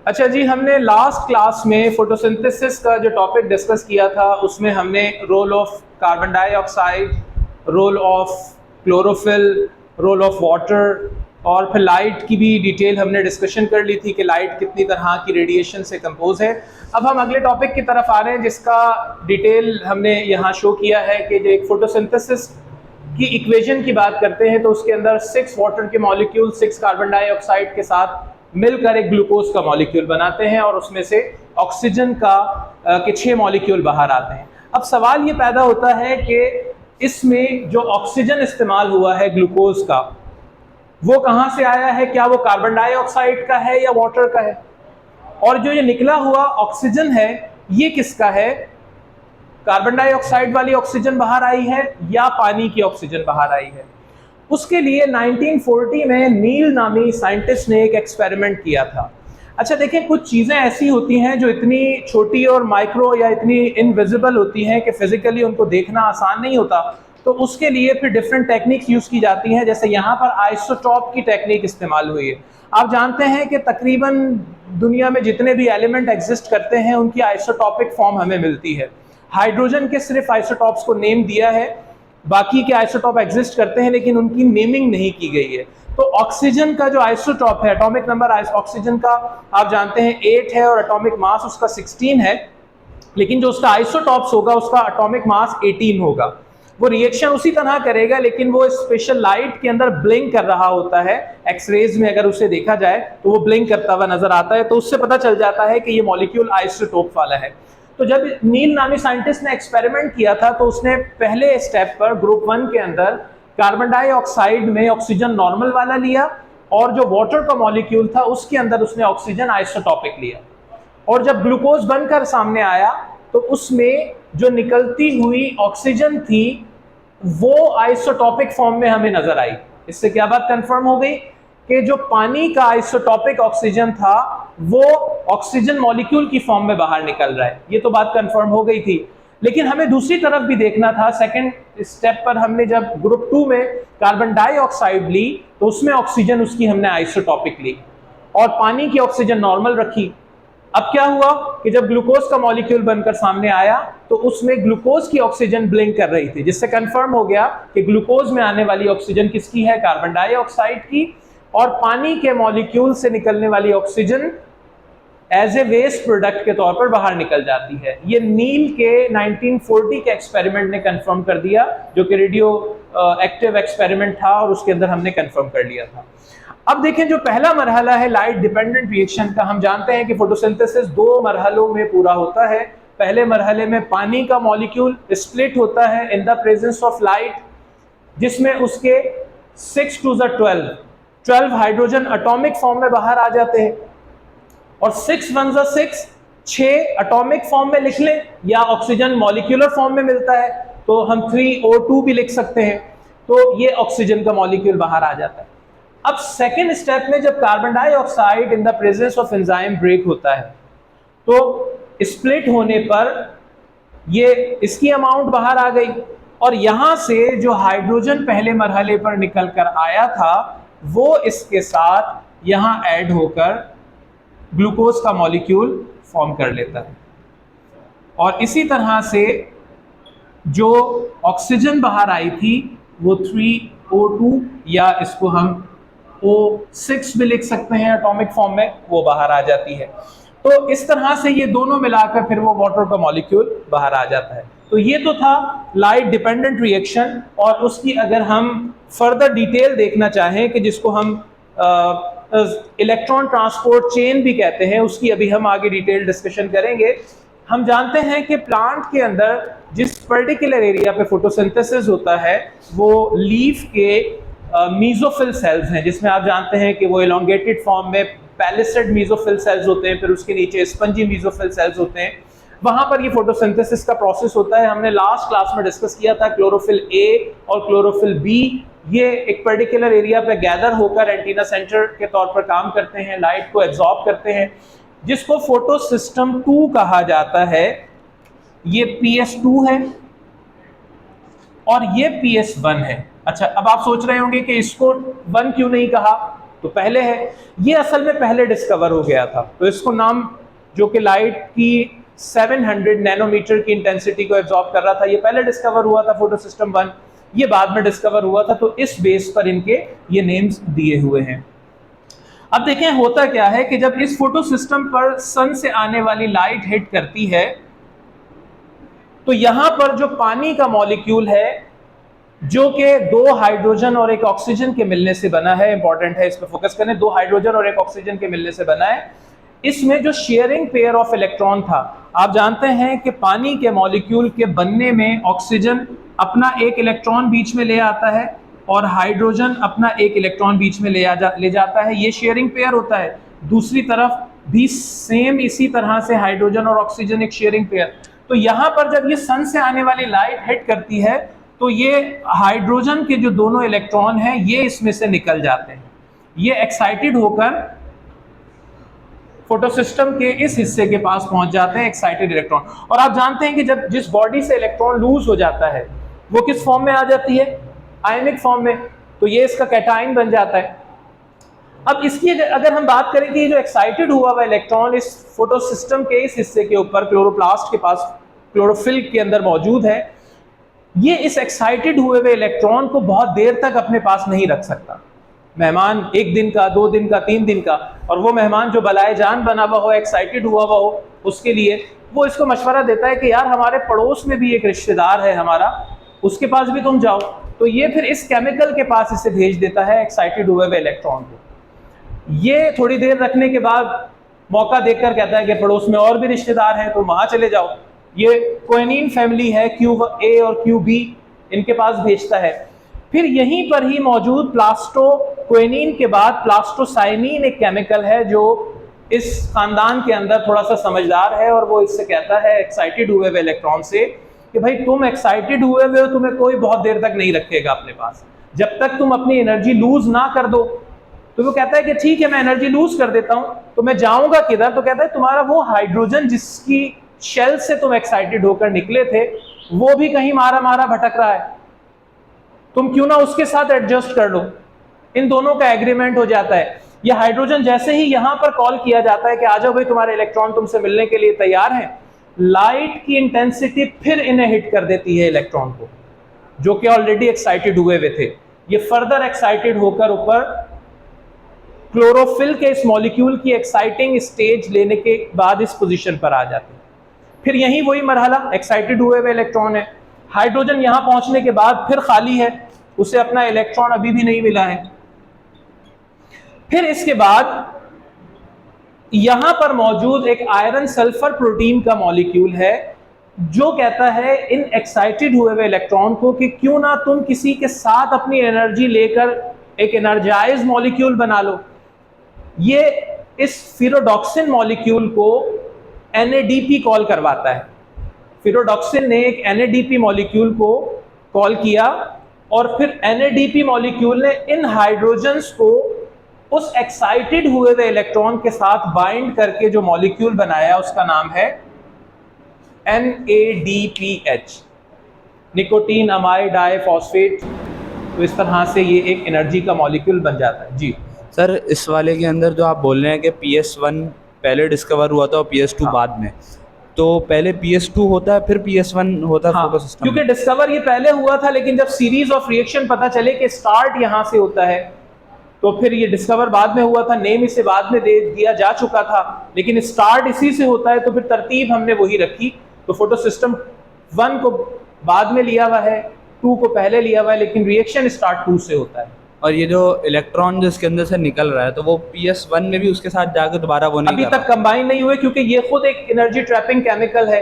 अच्छा जी, हमने last class में फोटोसिंथेसिस का जो टॉपिक डिस्कस किया था उसमें हमने role of carbon dioxide, role of chlorophyll, role of water और फिर लाइट की भी डिटेल हमने डिस्कशन कर ली थी कि लाइट कितनी तरह की रेडिएशन से कंपोज है। अब हम अगले टॉपिक की तरफ आ रहे हैं जिसका डिटेल हमने यहाँ शो किया है कि जो एक फोटोसिंथेसिस की इक्वेशन की बात करते हैं तो उसके अंदर 6 वाटर के मॉलिक्यूल 6 कार्बन डाइऑक्साइड के साथ मिलकर एक ग्लूकोज का मॉलिक्यूल बनाते हैं और उसमें से ऑक्सीजन का के 6 मॉलिक्यूल बाहर आते हैं। अब सवाल ये पैदा होता है कि इसमें जो ऑक्सीजन इस्तेमाल हुआ है ग्लूकोज का, वो कहाँ से आया है? क्या वो कार्बन डाइऑक्साइड का है या वाटर का है? और जो ये निकला हुआ ऑक्सीजन है ये किसका है? कार्बन डाइऑक्साइड वाली ऑक्सीजन बाहर आई है या पानी की ऑक्सीजन बाहर आई है? उसके लिए 1940 में नील नामी साइंटिस्ट ने एक एक्सपेरिमेंट किया था। अच्छा देखें, कुछ चीज़ें ऐसी होती हैं जो इतनी छोटी और माइक्रो या इतनी इनविजिबल होती हैं कि फिजिकली उनको देखना आसान नहीं होता, तो उसके लिए फिर डिफरेंट टेक्निक्स यूज़ की जाती हैं। जैसे यहाँ पर आइसोटॉप की टेक्निक इस्तेमाल हुई है। आप जानते हैं कि तकरीबन दुनिया में जितने भी एलिमेंट एग्जिस्ट करते हैं उनकी आइसोटॉपिक फॉर्म हमें मिलती है। हाइड्रोजन के सिर्फ आइसोटॉप्स को नेम दिया है, बाकी के आइसोटॉप एग्जिस्ट करते हैं लेकिन उनकी नेमिंग नहीं की गई है। तो ऑक्सीजन का जो आइसोटॉप है, एटॉमिक नंबर ऑक्सीजन का आप जानते हैं 8 है और एटॉमिक मास उसका 16 है, लेकिन जो उसका आइसोटॉप्स होगा उसका एटॉमिक मास 18 होगा। वो रिएक्शन उसी तरह करेगा लेकिन वो स्पेशल लाइट के अंदर ब्लिंक कर रहा होता है। एक्सरेज में अगर उसे देखा जाए तो वो ब्लिंक करता हुआ नजर आता है, तो उससे पता चल जाता है कि ये मॉलिक्यूल आइसोटॉप वाला है। तो जब नील नामी साइंटिस्ट ने एक्सपेरिमेंट किया था तो उसने पहले स्टेप पर ग्रुप 1 के अंदर कार्बन डाइऑक्साइड में ऑक्सीजन नॉर्मल वाला लिया और जो वाटर का मॉलिक्यूल था उसके अंदर उसने ऑक्सीजन आइसोटॉपिक लिया। और जब ग्लूकोज बनकर सामने आया तो उसमें जो निकलती हुई ऑक्सीजन थी वो आइसोटॉपिक फॉर्म में हमें नजर आई। इससे क्या बात कंफर्म हो गई कि जो पानी का आइसोटॉपिक ऑक्सीजन था वो ऑक्सीजन मॉलिक्यूल की फॉर्म में बाहर निकल रहा है। ये तो बात कंफर्म हो गई थी, लेकिन हमें दूसरी तरफ भी देखना था। सेकंड स्टेप पर हमने जब ग्रुप 2 में कार्बन डाइऑक्साइड ली तो उसमें ऑक्सीजन उसकी हमने आइसोटॉपिक ली और पानी की ऑक्सीजन नॉर्मल रखी। अब क्या हुआ कि जब ग्लूकोज का मॉलिक्यूल बनकर सामने आया तो उसमें ग्लूकोज की ऑक्सीजन ब्लिंक कर रही थी, जिससे कंफर्म हो गया कि ग्लूकोज में आने वाली ऑक्सीजन किसकी है? कार्बन डाइऑक्साइड की। और पानी के मॉलिक्यूल से निकलने वाली oxygen as a waste product के तौर पर बाहर निकल जाती है। ये नील के 1940 के एक्सपेरिमेंट ने कंफर्म कर दिया, जो कि रेडियो एक्टिव एक्सपेरिमेंट था और उसके अंदर हमने कंफर्म कर लिया था। अब देखें, जो पहला मरहला है लाइट डिपेंडेंट रिएक्शन का, हम जानते हैं कि फोटोसिंथेसिस 2 मरहलों में पूरा होता है। पहले मरहले में पानी का मॉलिक्यूल स्प्लिट होता है इन द प्रेजेंस ऑफ लाइट, जिसमें उसके 6 to the 12 hydrogen atomic form में बाहर आ जाते हैं और 6 1 जा 6 एटॉमिक फॉर्म में लिख लें या ऑक्सीजन मॉलिक्यूलर फॉर्म में मिलता है तो हम 3O2 भी लिख सकते हैं। तो ये ऑक्सीजन का मॉलिक्यूल बाहर आ जाता है। अब सेकेंड स्टेप में जब carbon dioxide in the presence of enzyme break होता है तो स्प्लिट होने पर ये इसकी अमाउंट बाहर आ गई और यहां से जो हाइड्रोजन पहले मरहले पर निकल कर आया था वो इसके साथ यहां ऐड होकर ग्लूकोज का मॉलिक्यूल फॉर्म कर लेता है। और इसी तरह से जो ऑक्सीजन बाहर आई थी वो 3O2 या इसको हम O6 भी लिख सकते हैं एटॉमिक फॉर्म में, वो बाहर आ जाती है। तो इस तरह से ये दोनों मिलाकर फिर वो वाटर का मॉलिक्यूल बाहर आ जाता है। तो ये तो था लाइट डिपेंडेंट रिएक्शन, और उसकी अगर हम फर्दर डिटेल देखना चाहें कि जिसको हम इलेक्ट्रॉन ट्रांसपोर्ट चेन भी कहते हैं, उसकी अभी हम आगे डिटेल डिस्कशन करेंगे। हम जानते हैं कि प्लांट के अंदर जिस पर्टिकुलर एरिया पे फोटोसिंथेसिस होता है वो लीफ के मीजोफिल सेल्स हैं, जिसमें आप जानते हैं कि वो एलोंगेटेड फॉर्म में पैलिसेड मीजोफिल सेल्स होते हैं, फिर उसके नीचे स्पंजी मीजोफिल सेल्स होते हैं। वहां पर ये फोटोसिंथेसिस का प्रोसेस होता है। हमने लास्ट क्लास में डिस्कस किया था क्लोरोफिल ए और क्लोरोफिल बी, ये एक पर्टिकुलर एरिया पे गैदर होकर एंटीना सेंटर के तौर पर काम करते हैं, लाइट को एब्जॉर्ब करते हैं, जिसको फोटो सिस्टम 2 कहा जाता है। ये PS2 है और ये PS1 है। अच्छा, अब आप सोच रहे होंगे कि इसको 1 क्यों नहीं कहा? तो पहले है, ये असल में पहले डिस्कवर हो गया था। तो इसको नाम, जो कि लाइट की 700 नैनोमीटर की इंटेंसिटी को एब्जॉर्ब कर रहा था, ये पहले डिस्कवर हुआ था फोटोसिस्टम 1, ये बाद में डिस्कवर हुआ था। तो इस बेस पर इनके ये नेम्स दिए हुए हैं। अब देखें होता क्या है कि जब इस फोटो सिस्टम पर सन से आने वाली लाइट हिट करती है, तो यहां पर जो पानी का मॉलिक्यूल है, जो कि 2 हाइड्रोजन और 1 ऑक्सीजन के मिलने से बना है, इंपॉर्टेंट है, इस पर फोकस करें, 2 हाइड्रोजन और 1 ऑक्सीजन के मिलने से बना है। इसमें जो शेयरिंग पेयर ऑफ इलेक्ट्रॉन था, आप जानते हैं कि पानी के मॉलिक्यूल के बनने में ऑक्सीजन अपना 1 इलेक्ट्रॉन बीच में ले आता है और हाइड्रोजन अपना 1 इलेक्ट्रॉन बीच में ले जाता है, ये शेयरिंग पेयर होता है। दूसरी तरफ भी सेम इसी तरह से हाइड्रोजन और ऑक्सीजन एक शेयरिंग पेयर। तो यहां पर जब ये सन से आने वाली लाइट हिट करती है, तो ये हाइड्रोजन के जो दोनों इलेक्ट्रॉन हैं ये इसमें से निकल जाते हैं, ये एक्साइटेड होकर फोटोसिस्टम के इस हिस्से के पास पहुंच जाते हैं, एक्साइटेड इलेक्ट्रॉन। और आप जानते हैं कि जब जिस बॉडी से इलेक्ट्रॉन लूज हो जाता है वो किस फॉर्म में आ जाती है, आयनिक फॉर्म में, तो ये इसका कैटायन बन जाता है। अब इसकी अगर हम बात करें कि ये जो एक्साइटेड हुआ हुआ इलेक्ट्रॉन इस फोटोसिस्टम के इस हिस्से के ऊपर क्लोरोप्लास्ट के पास, क्लोरोफिल के अंदर मौजूद है, ये इस एक्साइटेड हुए हुए इलेक्ट्रॉन को बहुत देर तक अपने पास नहीं रख सकता। मेहमान 1 दिन का, 2 दिन का, 3 दिन का, और वो मेहमान जो बलाए जान बना हुआ हो, एक्साइटेड हुआ हुआ हो, उसके लिए वो इसको मशवरा देता है कि यार हमारे पड़ोस में भी एक रिश्तेदार है हमारा, उसके पास भी तुम जाओ। तो ये फिर इस केमिकल के पास इसे भेज देता है एक्साइटेड हुए हुए इलेक्ट्रॉन को। ये थोड़ी देर रखने के बाद मौका देखकर कहता है कि पड़ोस में और भी रिश्तेदार हैं, तो वहां चले जाओ। ये क्वेनीन फैमिली है, क्यू ए और क्यू बी, इनके पास भेजता है। फिर यहीं पर ही मौजूद प्लास्टो क्वेनीन के बाद प्लास्टोसाइनिन एक केमिकल है जो इस खानदान के अंदर थोड़ा सा समझदार है, और वो इससे कहता है एक्साइटेड हुए हुए इलेक्ट्रॉन से कि भाई तुम एक्साइटेड हुए हुए हो, तुम्हें कोई बहुत देर तक नहीं रखेगा अपने पास, जब तक तुम अपनी एनर्जी लूज ना कर दो। तो वो कहता है कि ठीक है मैं एनर्जी लूज कर देता हूं, तो मैं जाऊंगा किधर? तो कहता है तुम्हारा वो हाइड्रोजन जिसकी शेल से तुम एक्साइटेड होकर निकले थे, वो भी कहीं मारा मारा भटक रहा है, तुम क्यों ना उसके साथ एडजस्ट कर लो। इन दोनों का एग्रीमेंट हो जाता है। ये हाइड्रोजन जैसे ही यहां पर कॉल किया जाता है कि आ जाओ भाई तुम्हारे इलेक्ट्रॉन तुमसे मिलने के लिए तैयार हैं, लाइट की इंटेंसिटी फिर इन्हें हिट कर देती है इलेक्ट्रॉन को, जो कि ऑलरेडी एक्साइटेड हुए हुए थे। ये फर्दर एक्साइटेड होकर ऊपर क्लोरोफिल के इस मॉलिक्यूल की एक्साइटिंग स्टेज लेने के बाद इस पोजीशन पर आ जाते हैं। फिर यहीं वही मरहला, एक्साइटेड हुए हुए इलेक्ट्रॉन है, हाइड्रोजन यहां पहुंचने के बाद फिर खाली है, उसे अपना इलेक्ट्रॉन अभी भी नहीं मिला है। फिर इसके बाद यहां पर मौजूद एक आयरन सल्फर प्रोटीन का मॉलिक्यूल है जो कहता है इन एक्साइटेड हुए हुए इलेक्ट्रॉन को कि क्यों ना तुम किसी के साथ अपनी एनर्जी लेकर एक एनर्जाइज मॉलिक्यूल बना लो। ये इस फिरोडॉक्सिन मॉलिक्यूल को NADP कॉल करवाता है। फिरोडॉक्सिन ने एक NADP मॉलिक्यूल को कॉल किया और फिर NADP मॉलिक्यूल ने इन हाइड्रोजन्स को उस एक्साइटेड हुए हुए इलेक्ट्रॉन के साथ बाइंड करके जो मॉलिक्यूल बनाया उसका नाम है NADPH, निकोटीन अमाइड डाइफॉस्फेट। तो इस तरह से ये एक एनर्जी का मॉलिक्यूल बन जाता है। जी सर, इस वाले के अंदर जो आप बोल रहे हैं कि PS1 पहले डिस्कवर हुआ था और PS2 बाद में, तो पहले PS2 होता है फिर PS1 होता है फोटो सिस्टम? क्योंकि डिस्कवर ये पहले हुआ था, लेकिन जब सीरीज ऑफ रिएक्शन पता चले कि स्टार्ट यहाँ से होता है, तो फिर ये डिस्कवर बाद में हुआ था। नेम इसे बाद में दे दिया जा चुका था, लेकिन स्टार्ट इसी से होता है, तो फिर तरतीब हमने वही रखी। तो फोटो सिस्टम 1 को बाद में लिया हुआ है, 2 को पहले लिया हुआ है, लेकिन रिएक्शन स्टार्ट 2 से होता है। और ये जो इलेक्ट्रॉन जो इसके अंदर से निकल रहा है, तो वो PS1 में भी उसके साथ जाकर दोबारा वो नहीं अभी तक कंबाइन नहीं हुए, क्योंकि ये खुद एक एनर्जी ट्रैपिंग केमिकल है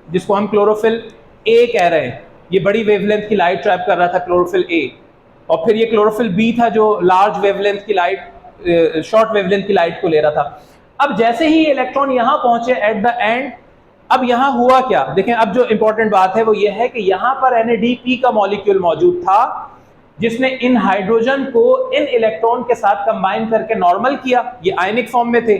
जिसको हम क्लोरोफिल A कह रहे हैं। ये बड़ी वेवलेंथ की लाइट ट्रैप कर रहा था, क्लोरोफिल A, और फिर ये क्लोरोफिल B था जो लार्ज वेवलेंथ की लाइट, शॉर्ट वेवलेंथ की लाइट को ले रहा था। अब जैसे ही इलेक्ट्रॉन यहाँ पहुंचे एट द एंड, अब यहाँ हुआ क्या देखें। अब जो इंपॉर्टेंट बात है वो ये है कि यहाँ पर NADP का मॉलिक्यूल मौजूद था जिसने इन हाइड्रोजन को इन इलेक्ट्रॉन के साथ कंबाइन करके नॉर्मल किया। ये आयनिक फॉर्म में थे,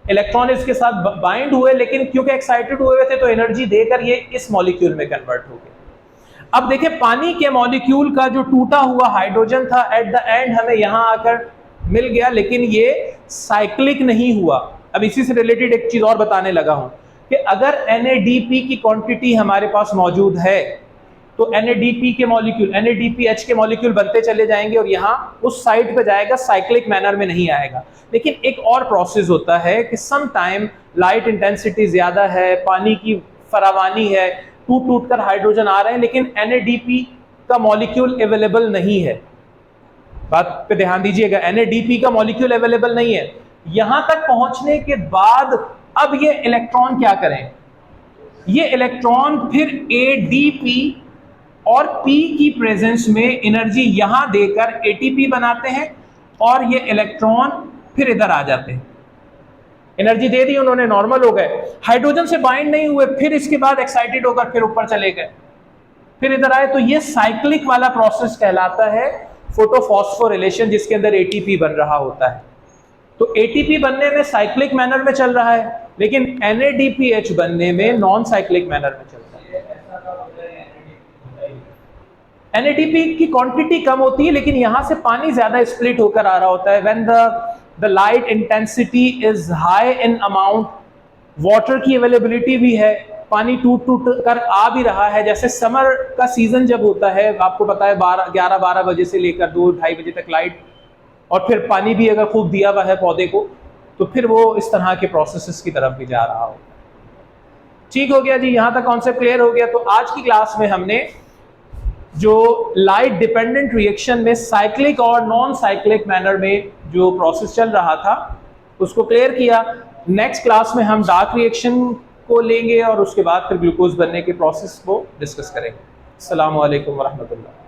इलेक्ट्रॉन इसके साथ बाइंड हुए, लेकिन क्योंकि एक्साइटेड हुए थे तो एनर्जी देकर ये इस मॉलिक्यूल में कन्वर्ट हो गए। अब देखें पानी के मॉलिक्यूल का जो टूटा हुआ हाइड्रोजन था, एट द एंड हमें यहाँ आकर मिल गया, लेकिन ये साइक्लिक नहीं हुआ। अब इसी से रिलेटेड एक चीज और बताने लगा हूं कि अगर NADP की क्वांटिटी हमारे पास मौजूद है तो NADP के मॉलिक्यूल, NADPH के मॉलिक्यूल बनते चले जाएंगे और यहाँ उस साइड पे जाएगा, साइक्लिक मैनर में नहीं आएगा। लेकिन एक और प्रोसेस होता है कि सम टाइम लाइट इंटेंसिटी ज्यादा है, पानी की फरावानी है, टूट टूट कर हाइड्रोजन आ रहे हैं, लेकिन NADP का मॉलिक्यूल अवेलेबल नहीं है। बात पे ध्यान दीजिएगा, NADP का मॉलिक्यूल अवेलेबल नहीं है। यहां तक पहुंचने के बाद अब ये इलेक्ट्रॉन क्या करें, ये इलेक्ट्रॉन फिर ADP और P की प्रेजेंस में एनर्जी यहां देकर ATP बनाते हैं और ये इलेक्ट्रॉन फिर इधर आ जाते हैं। एनर्जी दे दी उन्होंने, नॉर्मल हो गए, हाइड्रोजन से बाइंड नहीं हुए, फिर इसके बाद एक्साइटेड होकर फिर ऊपर चले गए, फिर इधर आए। तो ये साइक्लिक वाला प्रोसेस कहलाता है फोटोफॉस्फोरिलेशन, जिसके अंदर ATP बन रहा होता है। तो ATP बनने में साइक्लिक मैनर में चल रहा है, लेकिन NADPH बनने में नॉन साइक्लिक मैनर में चल रहा है। NADP की क्वांटिटी कम होती है, लेकिन यहां से पानी ज्यादा स्प्लिट होकर आ रहा होता है। When the light intensity is high in amount, water की अवेलेबिलिटी भी है, पानी टूट टूट कर आ भी रहा है। जैसे समर का सीजन जब होता है, आपको पता है 11-12 बजे से लेकर 2-2:30 बजे तक लाइट, और फिर पानी भी अगर खूब दिया हुआ है पौधे को, तो फिर वो इस तरह के प्रोसेसेस की तरफ भी जा रहा हो। ठीक हो गया जी, यहां तक कॉन्सेप्ट क्लियर हो गया। तो आज की क्लास में हमने जो लाइट डिपेंडेंट रिएक्शन में साइक्लिक और नॉन साइक्लिक मैनर में जो प्रोसेस चल रहा था उसको क्लियर किया। नेक्स्ट क्लास में हम डार्क रिएक्शन को लेंगे और उसके बाद फिर ग्लूकोज बनने के प्रोसेस को डिस्कस करेंगे। अस्सलामु अलैकुम वरहमतुल्लाह।